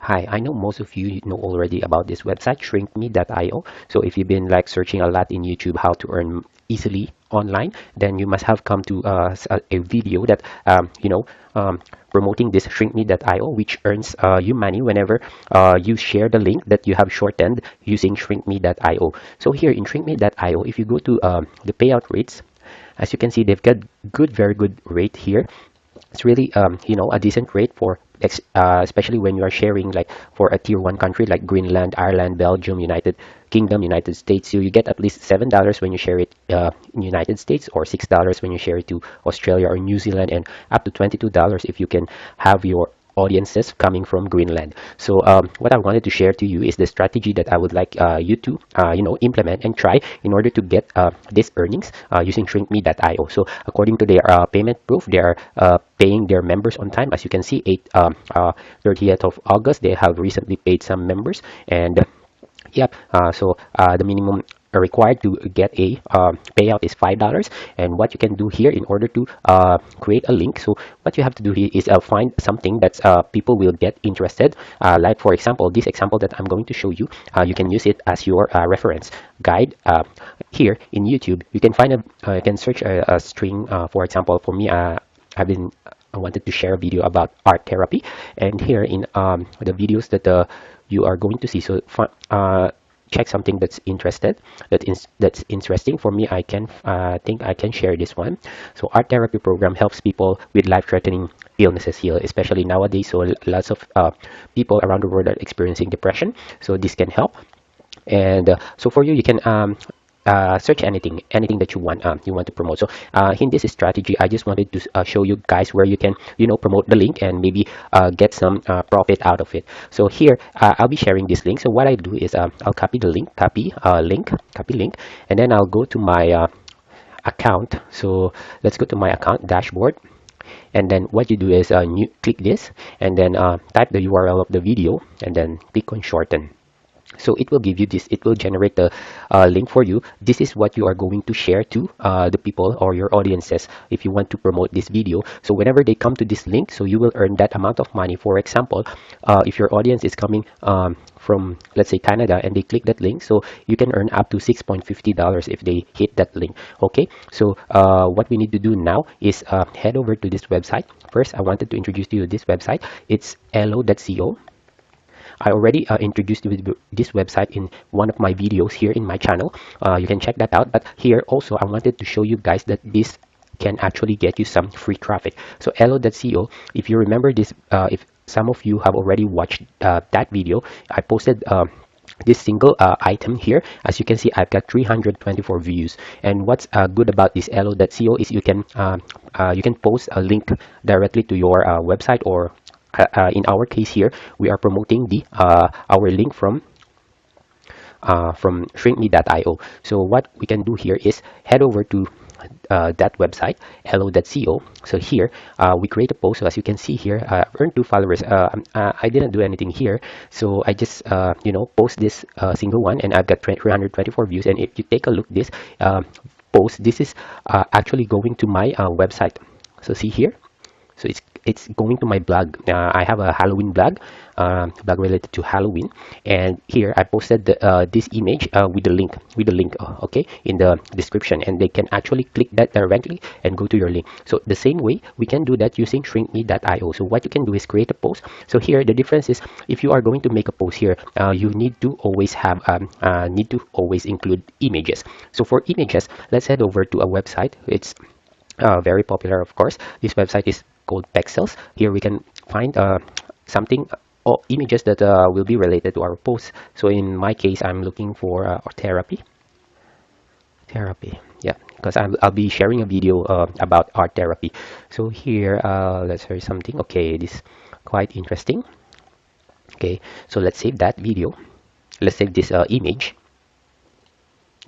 Hi, I know most of you know already about this website, shrinkme.io. So if you've been like searching a lot in YouTube how to earn easily online, then you must have come to a video that promoting this shrinkme.io, which earns you money whenever you share the link that you have shortened using shrinkme.io. So here in shrinkme.io, if you go to the payout rates, as you can see, they've got very good rate here. It's really a decent rate for especially when you are sharing like for a tier one country like Greenland, Ireland, Belgium, United Kingdom, United States. So you get at least $7 when you share it in United States, or $6 when you share it to Australia or New Zealand, and up to $22 if you can have your audiences coming from Greenland. So what I wanted to share to you is the strategy that I would like you to implement and try in order to get these earnings using shrinkme.io. So according to their payment proof, they are paying their members on time. As you can see, 30th of August, they have recently paid some members, and yep. The minimum required to get a payout is $5. And what you can do here in order to create a link, so what you have to do here is find something that people will get interested. Like for example, this example that I'm going to show you, you can use it as your reference guide. Here in YouTube, you can find you can search a string. For example, for me, I've been I wanted to share a video about art therapy, and here in the videos that you are going to see. So check something that's interesting for me. I can think I can share this one. So art therapy program helps people with life-threatening illnesses heal, especially nowadays. So lots of people around the world are experiencing depression. So this can help. And so for you, you can search anything that you want to promote. So in this strategy, I just wanted to show you guys where you can promote the link and maybe get some profit out of it. So here I'll be sharing this link. So what I do is I'll copy the link, copy link, and then I'll go to my account. So let's go to my account dashboard, and then what you do is click this, and then type the URL of the video, and then click on shorten. So it will give you this, it will generate the link for you. This is what you are going to share to the people or your audiences if you want to promote this video. So whenever they come to this link, so you will earn that amount of money. For example, if your audience is coming from, let's say, Canada, and they click that link, so you can earn up to $6.50 if they hit that link. Okay, so what we need to do now is head over to this website. First, I wanted to introduce to you this website. It's elo.co. I already introduced you with this website in one of my videos here in my channel. You can check that out. But here also, I wanted to show you guys that this can actually get you some free traffic. So elo.co, if you remember this, if some of you have already watched that video, I posted this single item here. As you can see, I've got 324 views. And what's good about this elo.co is you can post a link directly to your website, or in our case here, we are promoting the our link from shrinkme.io. So what we can do here is head over to that website, elo.co. So here we create a post. So as you can see here, earn 2 followers. I didn't do anything here, so I just post this single one, and I've got 324 views. And if you take a look this post, this is actually going to my website. So see here. So it's going to my blog. I have a Halloween blog related to Halloween, and here I posted this image with the link, okay, in the description, and they can actually click that directly and go to your link. So the same way we can do that using shrinkme.io. So what you can do is create a post. So here the difference is, if you are going to make a post here, you need to always include images. So for images, let's head over to a website. It's very popular, of course. This website is called Pexels. Here we can find something or images that will be related to our post. So in my case, I'm looking for therapy. Yeah, because I'll be sharing a video about art therapy. So here, let's hear something. Okay, this is quite interesting. Okay, so let's save that video. Let's save this image.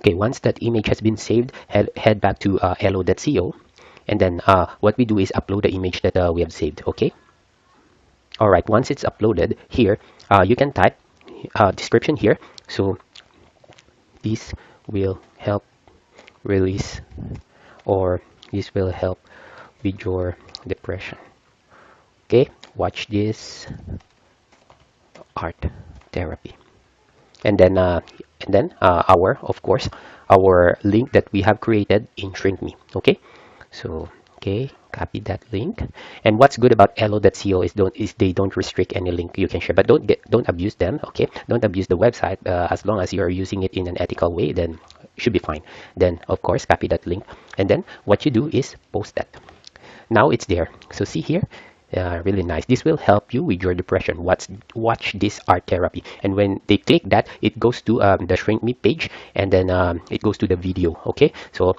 Okay, once that image has been saved, head back to elo.co, and then what we do is upload the image that we have saved. Okay. All right. Once it's uploaded, here you can type description here. So this will help release, or this will help with your depression. Okay. Watch this. art therapy. And then our, of course, our link that we have created in ShrinkMe. Okay, so okay, copy that link. And what's good about elo.co is they don't restrict any link you can share, but don't abuse them. Okay, don't abuse the website. As long as you're using it in an ethical way, then should be fine. Then of course copy that link, and then what you do is post that. Now it's there. So see here, really nice. This will help you with your depression. Watch this art therapy. And when they click that, it goes to the Shrink Me page, and then it goes to the video. Okay, so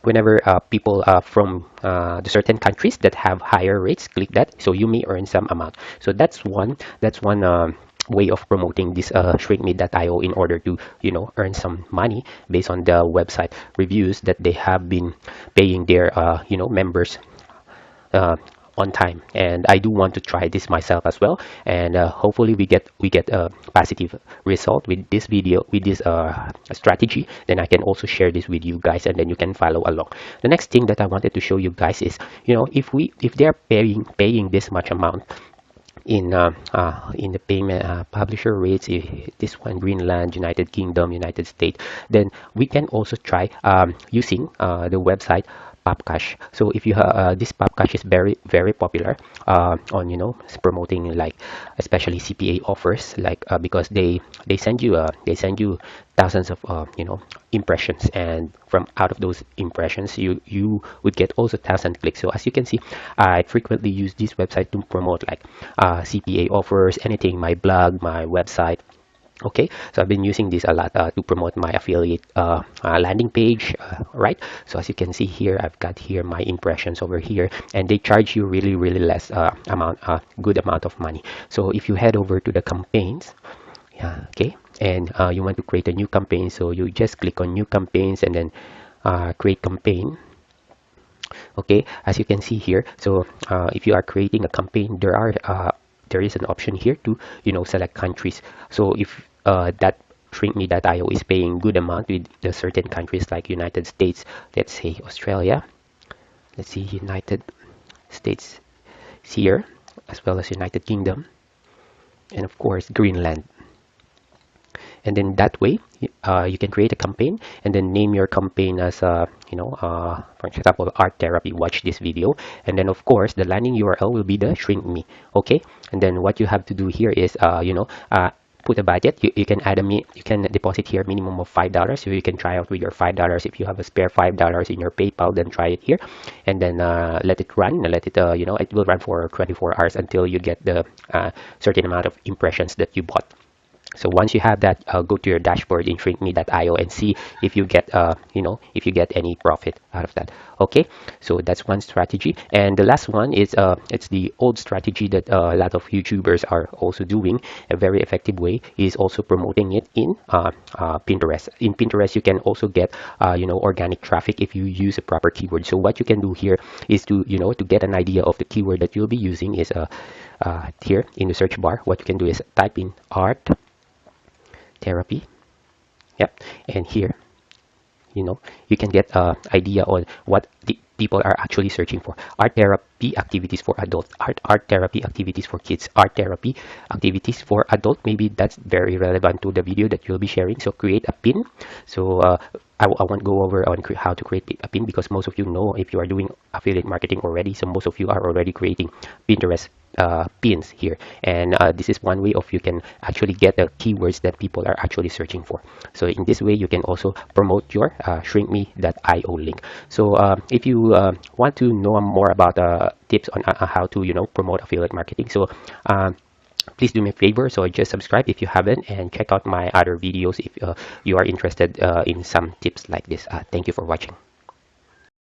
whenever people from the certain countries that have higher rates click that, so you may earn some amount. So that's one way of promoting this shrinkme.io in order to earn some money based on the website reviews that they have been paying their members uh, on time. And I do want to try this myself as well, and hopefully we get a positive result with this video, with this strategy. Then I can also share this with you guys, and then you can follow along. The next thing that I wanted to show you guys is, if they're paying this much amount in the payment publisher rates, this one, Greenland, United Kingdom, United States, then we can also try using the website Popcash. So if you this Popcash is very popular on promoting, like, especially CPA offers, like because they send you thousands of impressions, and from out of those impressions you would get also 1,000 clicks. So as you can see, I frequently use this website to promote, like, CPA offers, anything, my blog, my website. Okay, so I've been using this a lot to promote my affiliate landing page, right? So as you can see here, I've got here my impressions over here, and they charge you really less amount, good amount of money. So if you head over to the campaigns, yeah, okay, and you want to create a new campaign, so you just click on new campaigns, and then create campaign. Okay, as you can see here, so if you are creating a campaign, there is an option here to select countries. So if that shrinkme.io is paying good amount with the certain countries like United States, let's say Australia, let's see United States here, as well as United Kingdom, and of course Greenland. And then that way you can create a campaign, and then name your campaign as for example, art therapy, watch this video. And then of course the landing URL will be the shrink me. Okay, and then what you have to do here is put a budget. You can you can deposit here minimum of $5, so you can try out with your $5. If you have a spare $5 in your PayPal, then try it here, and then let it run. Let it it will run for 24 hours until you get the certain amount of impressions that you bought. So once you have that, go to your dashboard in shrinkme.io and see if you get if you get any profit out of that. Okay, so that's one strategy. And the last one is it's the old strategy that a lot of YouTubers are also doing. A very effective way is also promoting it in Pinterest. In Pinterest, you can also get organic traffic if you use a proper keyword. So what you can do here is to to get an idea of the keyword that you'll be using is here in the search bar. What you can do is type in art therapy. Yep, and here you can get an idea on what the people are actually searching for. Art therapy activities for adults, art therapy activities for kids, art therapy activities for adult. Maybe that's very relevant to the video that you'll be sharing. So create a pin. So I won't go over on how to create a pin, because most of you know, if you are doing affiliate marketing already, so most of you are already creating Pinterest pins here. And this is one way of you can actually get the keywords that people are actually searching for. So in this way, you can also promote your shrinkme.io link. So if you want to know more about tips on how to promote affiliate marketing, so please do me a favor, so just subscribe if you haven't, and check out my other videos if you are interested in some tips like this. Thank you for watching.